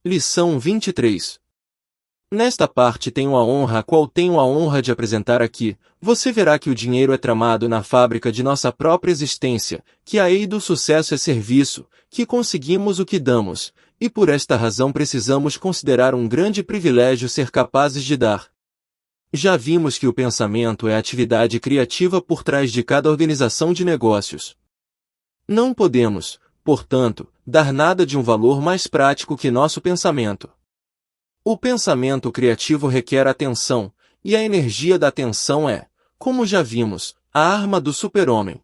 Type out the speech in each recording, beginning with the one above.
Lição 23. Nesta parte tenho a honra a qual tenho a honra de apresentar aqui, você verá que o dinheiro é tramado na fábrica de nossa própria existência, que a lei do sucesso é serviço, que conseguimos o que damos, e por esta razão precisamos considerar um grande privilégio ser capazes de dar. Já vimos que o pensamento é a atividade criativa por trás de cada organização de negócios. Não podemos, portanto, dar nada de um valor mais prático que nosso pensamento. O pensamento criativo requer atenção, e a energia da atenção é, como já vimos, a arma do super-homem.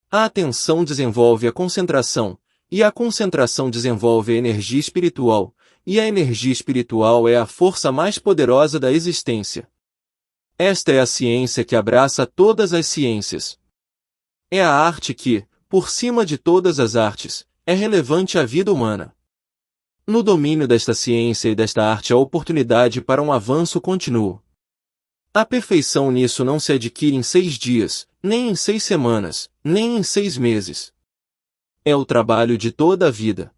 A atenção desenvolve a concentração, e a concentração desenvolve a energia espiritual, e a energia espiritual é a força mais poderosa da existência. Esta é a ciência que abraça todas as ciências. É a arte que, por cima de todas as artes, é relevante à vida humana. No domínio desta ciência e desta arte há oportunidade para um avanço contínuo. A perfeição nisso não se adquire em 6 dias, nem em 6 semanas, nem em 6 meses. É o trabalho de toda a vida.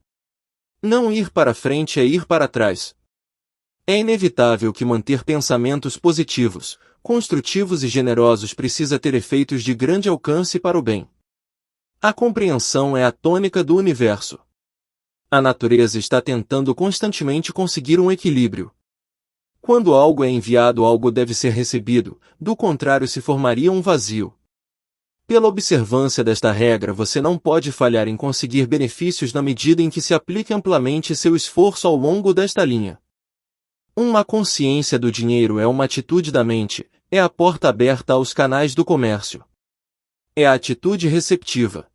Não ir para frente é ir para trás. É inevitável que manter pensamentos positivos, construtivos e generosos precisa ter efeitos de grande alcance para o bem. A compreensão é a tônica do universo. A natureza está tentando constantemente conseguir um equilíbrio. Quando algo é enviado, algo deve ser recebido, do contrário se formaria um vazio. Pela observância desta regra você não pode falhar em conseguir benefícios na medida em que se aplique amplamente seu esforço ao longo desta linha. Uma consciência do dinheiro é uma atitude da mente, é a porta aberta aos canais do comércio. É a atitude receptiva.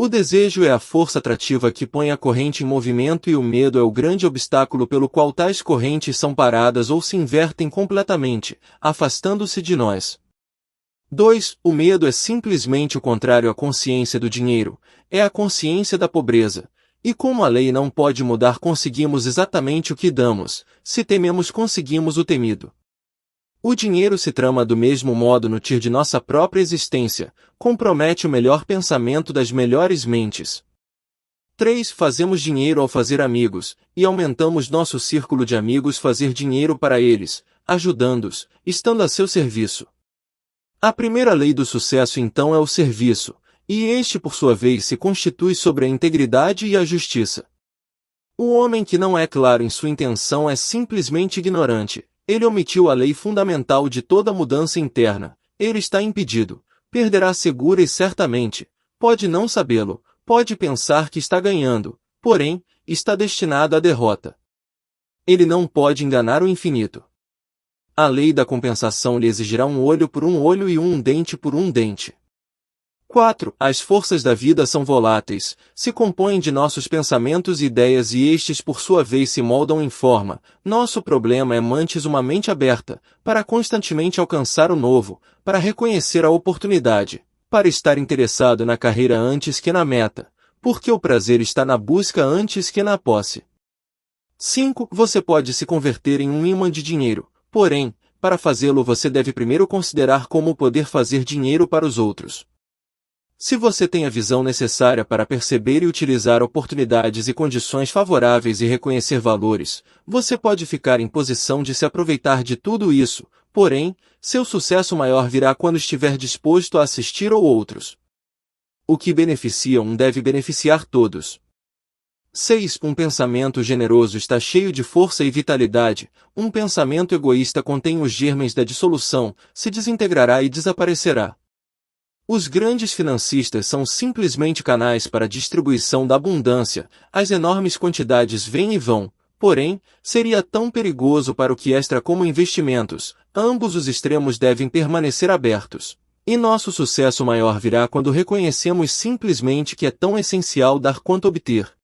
O desejo é a força atrativa que põe a corrente em movimento e o medo é o grande obstáculo pelo qual tais correntes são paradas ou se invertem completamente, afastando-se de nós. 2. O medo é simplesmente o contrário à consciência do dinheiro, é a consciência da pobreza. E como a lei não pode mudar, conseguimos exatamente o que damos, se tememos conseguimos o temido. O dinheiro se trama do mesmo modo no tir de nossa própria existência, compromete o melhor pensamento das melhores mentes. 3. Fazemos dinheiro ao fazer amigos, e aumentamos nosso círculo de amigos fazer dinheiro para eles, ajudando-os, estando a seu serviço. A primeira lei do sucesso então é o serviço, e este por sua vez se constitui sobre a integridade e a justiça. O homem que não é claro em sua intenção é simplesmente ignorante. Ele omitiu a lei fundamental de toda mudança interna, ele está impedido, perderá segura e certamente, pode não sabê-lo, pode pensar que está ganhando, porém, está destinado à derrota. Ele não pode enganar o infinito. A lei da compensação lhe exigirá um olho por um olho e um dente por um dente. 4. As forças da vida são voláteis, se compõem de nossos pensamentos e ideias e estes por sua vez se moldam em forma. Nosso problema é manter uma mente aberta, para constantemente alcançar o novo, para reconhecer a oportunidade, para estar interessado na carreira antes que na meta, porque o prazer está na busca antes que na posse. 5. Você pode se converter em um imã de dinheiro, porém, para fazê-lo você deve primeiro considerar como poder fazer dinheiro para os outros. Se você tem a visão necessária para perceber e utilizar oportunidades e condições favoráveis e reconhecer valores, você pode ficar em posição de se aproveitar de tudo isso, porém, seu sucesso maior virá quando estiver disposto a assistir ou outros. O que beneficia um deve beneficiar todos. 6. Um pensamento generoso está cheio de força e vitalidade, um pensamento egoísta contém os germes da dissolução, se desintegrará e desaparecerá. Os grandes financistas são simplesmente canais para a distribuição da abundância, as enormes quantidades vêm e vão, porém, seria tão perigoso para o que extra como investimentos, ambos os extremos devem permanecer abertos. E nosso sucesso maior virá quando reconhecemos simplesmente que é tão essencial dar quanto obter.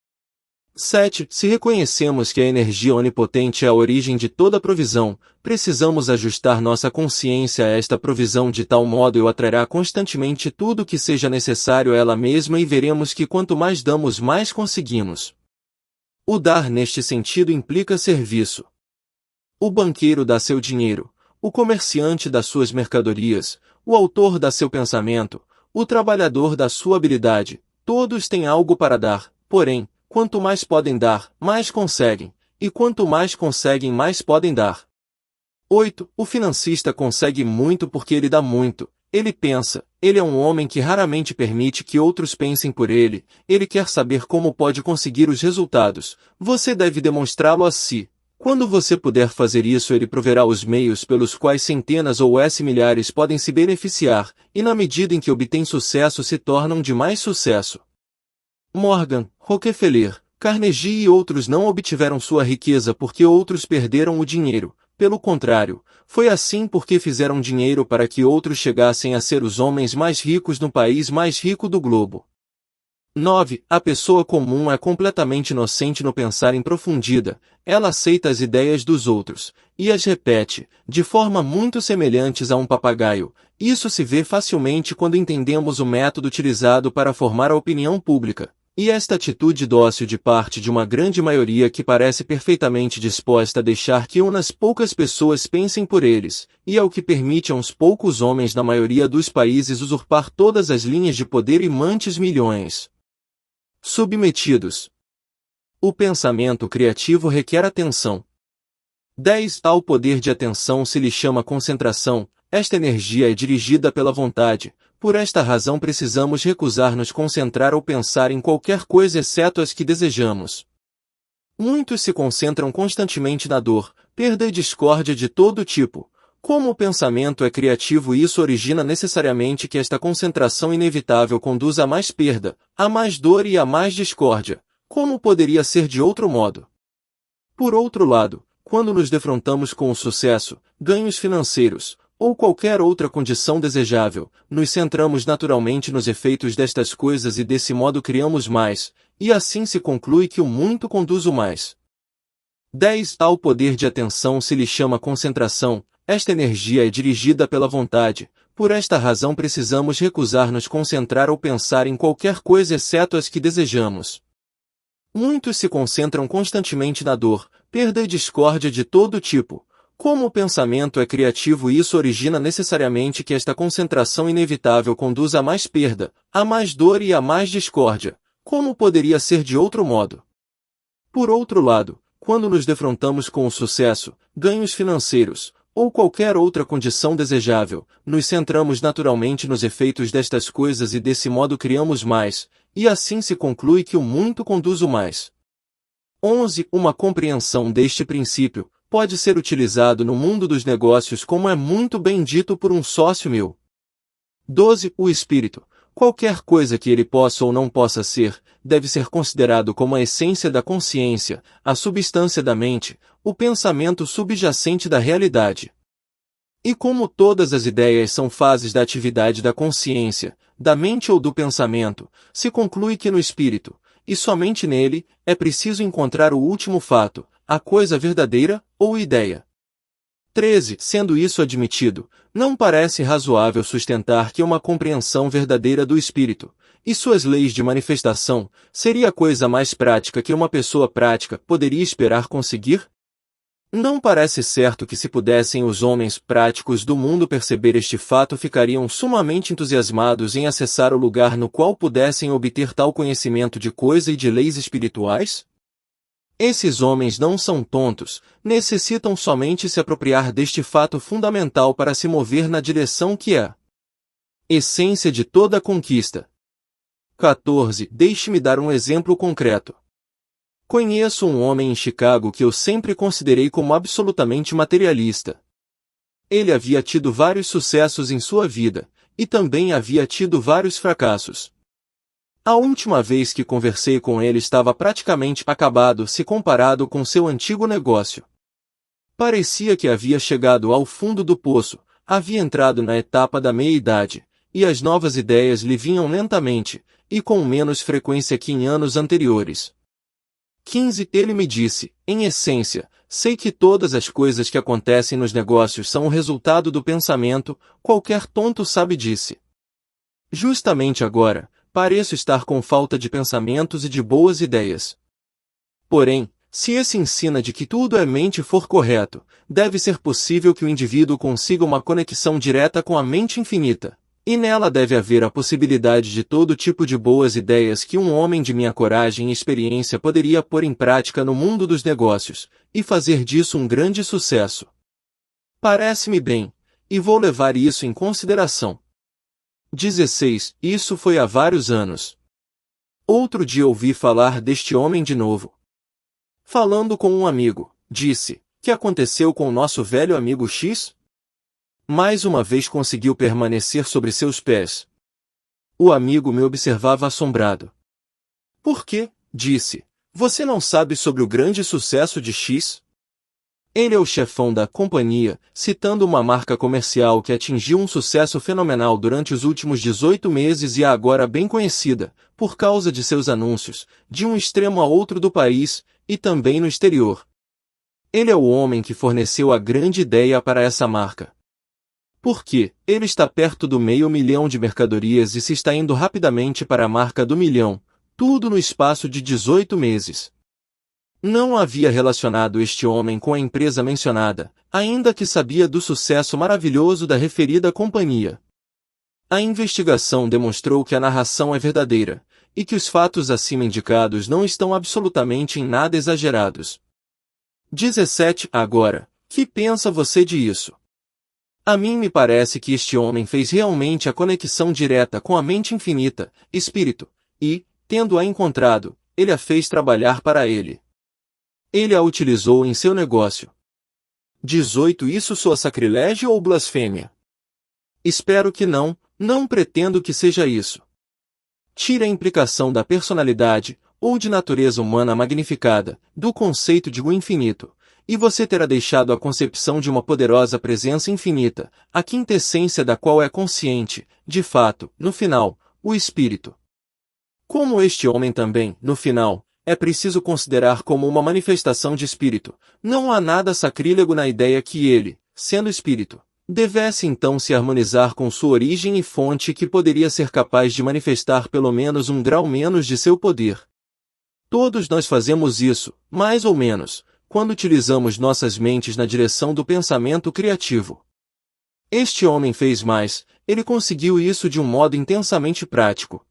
7. Se reconhecemos que a energia onipotente é a origem de toda provisão, precisamos ajustar nossa consciência a esta provisão de tal modo ela atrairá constantemente tudo o que seja necessário a ela mesma e veremos que quanto mais damos mais conseguimos. O dar neste sentido implica serviço. O banqueiro dá seu dinheiro, o comerciante dá suas mercadorias, o autor dá seu pensamento, o trabalhador dá sua habilidade, todos têm algo para dar, porém, Quanto mais podem dar, mais conseguem, e quanto mais conseguem, mais podem dar. 8. O financista consegue muito porque ele dá muito. Ele pensa, ele é um homem que raramente permite que outros pensem por ele, ele quer saber como pode conseguir os resultados. Você deve demonstrá-lo a si. Quando você puder fazer isso, ele proverá os meios pelos quais centenas ou milhares podem se beneficiar, e na medida em que obtêm sucesso se tornam de mais sucesso. Morgan, Rockefeller, Carnegie e outros não obtiveram sua riqueza porque outros perderam o dinheiro. Pelo contrário, foi assim porque fizeram dinheiro para que outros chegassem a ser os homens mais ricos no país mais rico do globo. 9. A pessoa comum é completamente inocente no pensar em profundidade, ela aceita as ideias dos outros, e as repete, de forma muito semelhantes a um papagaio. Isso se vê facilmente quando entendemos o método utilizado para formar a opinião pública. E esta atitude dócil de parte de uma grande maioria que parece perfeitamente disposta a deixar que umas poucas pessoas pensem por eles, e é o que permite a uns poucos homens na maioria dos países usurpar todas as linhas de poder e manter milhões submetidos. O pensamento criativo requer atenção. 10. Ao poder de atenção se lhe chama concentração, esta energia é dirigida pela vontade. Por esta razão precisamos recusar-nos concentrar ou pensar em qualquer coisa exceto as que desejamos. Muitos se concentram constantemente na dor, perda e discórdia de todo tipo. Como o pensamento é criativo, isso origina necessariamente que esta concentração inevitável conduza a mais perda, a mais dor e a mais discórdia. Como poderia ser de outro modo? Por outro lado, quando nos defrontamos com o sucesso, ganhos financeiros, ou qualquer outra condição desejável, nos centramos naturalmente nos efeitos destas coisas e desse modo criamos mais, e assim se conclui que o muito conduz o mais. 10. Ao poder de atenção se lhe chama concentração, esta energia é dirigida pela vontade. Por esta razão precisamos recusar-nos concentrar ou pensar em qualquer coisa exceto as que desejamos. Muitos se concentram constantemente na dor, perda e discórdia de todo tipo. Como o pensamento é criativo, isso origina necessariamente que esta concentração inevitável conduza a mais perda, a mais dor e a mais discórdia. Como poderia ser de outro modo? Por outro lado, quando nos defrontamos com o sucesso, ganhos financeiros, ou qualquer outra condição desejável, nos centramos naturalmente nos efeitos destas coisas e desse modo criamos mais, e assim se conclui que o muito conduz o mais. 11. Uma compreensão deste princípio pode ser utilizado no mundo dos negócios como é muito bem dito por um sócio meu. 12. O espírito, qualquer coisa que ele possa ou não possa ser, deve ser considerado como a essência da consciência, a substância da mente, o pensamento subjacente da realidade. E como todas as ideias são fases da atividade da consciência, da mente ou do pensamento, se conclui que no espírito, e somente nele, é preciso encontrar o último fato, a coisa verdadeira, ou ideia. 13. Sendo isso admitido, não parece razoável sustentar que uma compreensão verdadeira do espírito, e suas leis de manifestação, seria a coisa mais prática que uma pessoa prática poderia esperar conseguir? Não parece certo que se pudessem os homens práticos do mundo perceber este fato ficariam sumamente entusiasmados em acessar o lugar no qual pudessem obter tal conhecimento de coisa e de leis espirituais? Esses homens não são tontos, necessitam somente se apropriar deste fato fundamental para se mover na direção que é essência de toda a conquista. 14. Deixe-me dar um exemplo concreto. Conheço um homem em Chicago que eu sempre considerei como absolutamente materialista. Ele havia tido vários sucessos em sua vida, e também havia tido vários fracassos. A última vez que conversei com ele estava praticamente acabado se comparado com seu antigo negócio. Parecia que havia chegado ao fundo do poço, havia entrado na etapa da meia-idade, e as novas ideias lhe vinham lentamente, e com menos frequência que em anos anteriores. 15. Ele me disse, em essência, sei que todas as coisas que acontecem nos negócios são o resultado do pensamento, qualquer tonto sabe disso. Justamente agora, pareço estar com falta de pensamentos e de boas ideias. Porém, se esse ensina de que tudo é mente for correto, deve ser possível que o indivíduo consiga uma conexão direta com a mente infinita. E nela deve haver a possibilidade de todo tipo de boas ideias que um homem de minha coragem e experiência poderia pôr em prática no mundo dos negócios, e fazer disso um grande sucesso. Parece-me bem, e vou levar isso em consideração. 16. Isso foi há vários anos. Outro dia ouvi falar deste homem de novo. Falando com um amigo, disse: "Que aconteceu com o nosso velho amigo X?" Mais uma vez conseguiu permanecer sobre seus pés. O amigo me observava assombrado. "Por quê?" disse. "Você não sabe sobre o grande sucesso de X? Ele é o chefão da companhia", citando uma marca comercial que atingiu um sucesso fenomenal durante os últimos 18 meses e é agora bem conhecida, por causa de seus anúncios, de um extremo a outro do país, e também no exterior. Ele é o homem que forneceu a grande ideia para essa marca. Porque ele está perto do 500 mil de mercadorias e se está indo rapidamente para a marca do 1 milhão, tudo no espaço de 18 meses. Não havia relacionado este homem com a empresa mencionada, ainda que sabia do sucesso maravilhoso da referida companhia. A investigação demonstrou que a narração é verdadeira, e que os fatos acima indicados não estão absolutamente em nada exagerados. 17. Agora, que pensa você disso? A mim me parece que este homem fez realmente a conexão direta com a mente infinita, espírito, e, tendo-a encontrado, ele a fez trabalhar para ele. Ele a utilizou em seu negócio. 18. Isso soa sacrilégio ou blasfêmia? Espero que não, não pretendo que seja isso. Tire a implicação da personalidade, ou de natureza humana magnificada, do conceito de o infinito, e você terá deixado a concepção de uma poderosa presença infinita, a quintessência da qual é consciente, de fato, no final, o espírito. Como este homem também, no final, é preciso considerar como uma manifestação de espírito, não há nada sacrílego na ideia que ele, sendo espírito, devesse então se harmonizar com sua origem e fonte que poderia ser capaz de manifestar pelo menos um grau menos de seu poder. Todos nós fazemos isso, mais ou menos, quando utilizamos nossas mentes na direção do pensamento criativo. Este homem fez mais, ele conseguiu isso de um modo intensamente prático.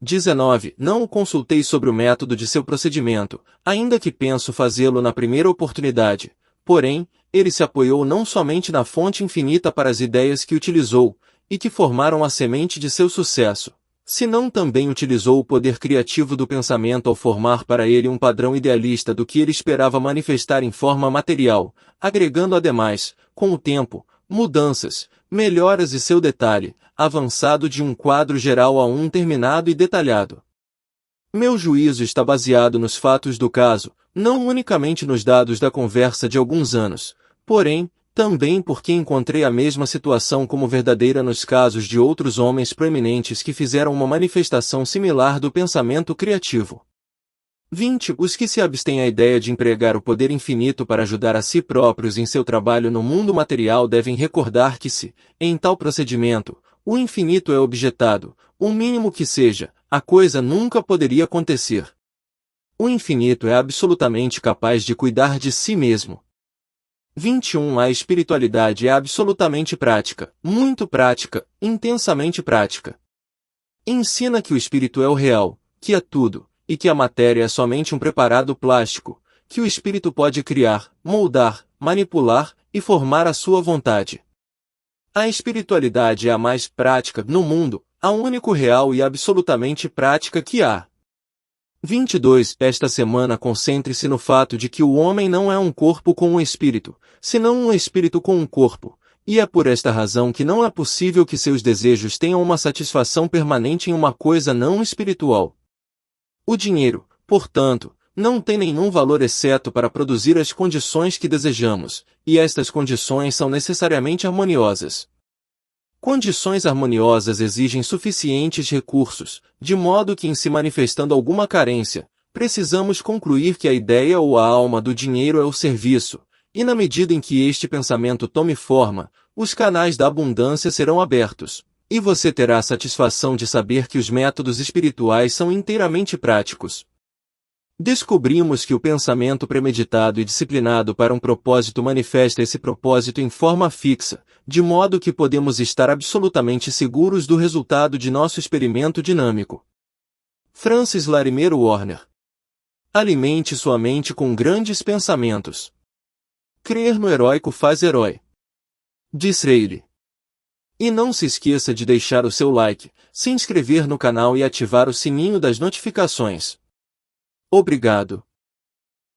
19. Não o consultei sobre o método de seu procedimento, ainda que penso fazê-lo na primeira oportunidade, porém, ele se apoiou não somente na fonte infinita para as ideias que utilizou, e que formaram a semente de seu sucesso, senão também utilizou o poder criativo do pensamento ao formar para ele um padrão idealista do que ele esperava manifestar em forma material, agregando ademais, com o tempo, mudanças, melhoras e seu detalhe, avançado de um quadro geral a um terminado e detalhado. Meu juízo está baseado nos fatos do caso, não unicamente nos dados da conversa de alguns anos, porém, também porque encontrei a mesma situação como verdadeira nos casos de outros homens proeminentes que fizeram uma manifestação similar do pensamento criativo. 20. Os que se abstêm à ideia de empregar o poder infinito para ajudar a si próprios em seu trabalho no mundo material devem recordar que se, em tal procedimento, o infinito é objetado, o mínimo que seja, a coisa nunca poderia acontecer. O infinito é absolutamente capaz de cuidar de si mesmo. 21. A espiritualidade é absolutamente prática, muito prática, intensamente prática. Ensina que o espírito é o real, que é tudo, e que a matéria é somente um preparado plástico, que o espírito pode criar, moldar, manipular e formar à sua vontade. A espiritualidade é a mais prática no mundo, a único real e absolutamente prática que há. 22. Esta semana concentre-se no fato de que o homem não é um corpo com um espírito, senão um espírito com um corpo, e é por esta razão que não é possível que seus desejos tenham uma satisfação permanente em uma coisa não espiritual. O dinheiro, portanto, não tem nenhum valor exceto para produzir as condições que desejamos, e estas condições são necessariamente harmoniosas. Condições harmoniosas exigem suficientes recursos, de modo que em se manifestando alguma carência, precisamos concluir que a ideia ou a alma do dinheiro é o serviço, e na medida em que este pensamento tome forma, os canais da abundância serão abertos, e você terá a satisfação de saber que os métodos espirituais são inteiramente práticos. Descobrimos que o pensamento premeditado e disciplinado para um propósito manifesta esse propósito em forma fixa, de modo que podemos estar absolutamente seguros do resultado de nosso experimento dinâmico. Francis Larimer Warner. Alimente sua mente com grandes pensamentos. Crer no heróico faz herói. Disraeli. E não se esqueça de deixar o seu like, se inscrever no canal e ativar o sininho das notificações. Obrigado.